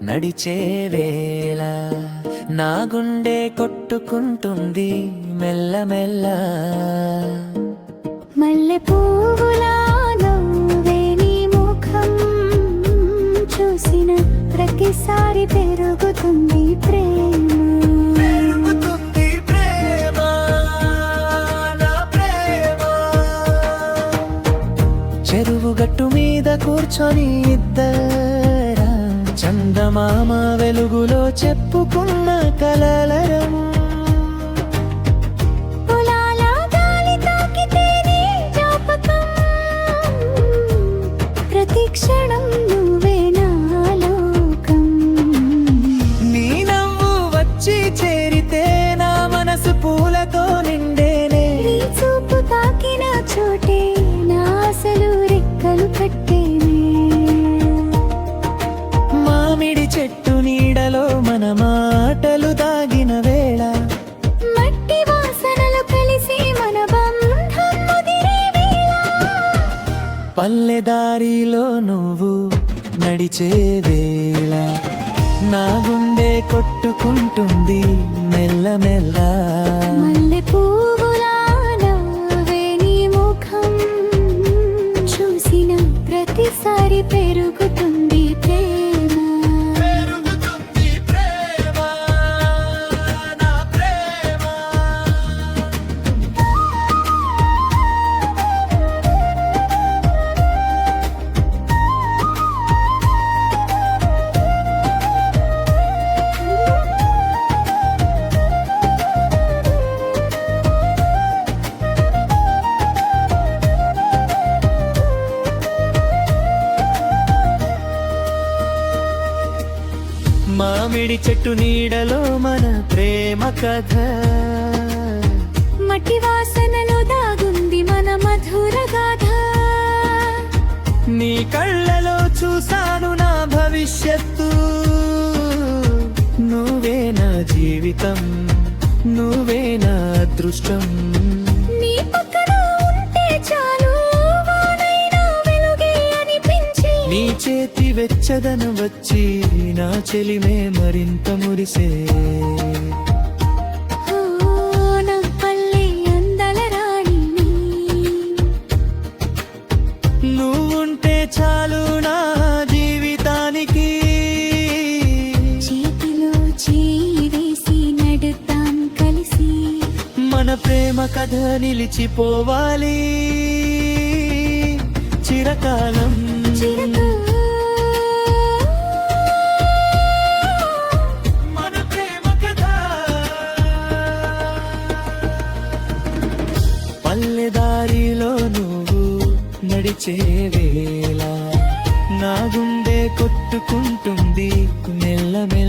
నడిచే వేళ నా గుండె కొట్టుకుంటుంది మెల్లమెల్ల. మల్లె పువ్వులా నవ్వే నీ ముఖం చూసిన ప్రతిసారి పెరుగుతుంది ప్రేమ. చెరువు గట్టు మీద కూర్చొని ఇద్దర చందమామ వెలుగులో చెప్పుకున్న కలలరం. పొలాల గాలి తాకితే నీ జ్ఞాపకం, ప్రతి క్షణం నువ్వే నా లోకం. నీ నవ్వు వచ్చి చేరితే నా మనసు పూలతో నిండేనే. నీ చూపు తాకిన చోటే నా ఆశలు రెక్కలు కట్టేనే. మామిడి చెట్టు నీడలో మన మాటలు దాగిన వేళ, మట్టి వాసనలు కలిసి మన బంధం ముదిరే వేళ. పల్లెదారిలో నువ్వు నడిచే వేళ నా గుండె కొట్టుకుంటుంది మెల్లమెల్ల. మల్లె పువ్వులా నవ్వే నీ ముఖం చూసిన ప్రతిసారి పెరుగుతుంది ప్రేమ. నా ప్రేమ. మామిడి చెట్టు నీడలో మన ప్రేమ కథ, మట్టి వాసనలో దాగుంది మన మధుర గాథ. నీ కళ్ళలో చూశాను నా భవిష్యత్తు. నువ్వే నా జీవితం, నువ్వే నా అదృష్టం. నీ పక్కన ఉంటే చాలు వానైనా వెలుగే అనిపించి. నీ చేతి వెచ్చదనం వచ్చి నా చెలిమే మరింత మురిసే. ఓ నా పల్లె అందల రాణిని, నువ్వుంటే చాలు నా జీవితానికి. చేతిలో చేయి వేసి నడుతాం కలిసి. మన ప్రేమ కథ నిలిచిపోవాలి చిరకాలం. చిరకాలం. మన ప్రేమ కథ పల్లెదారిలో నువ్వు నడిచే వేళ నా గుండె కొట్టుకుంటుంది మెల్లమెల్ల.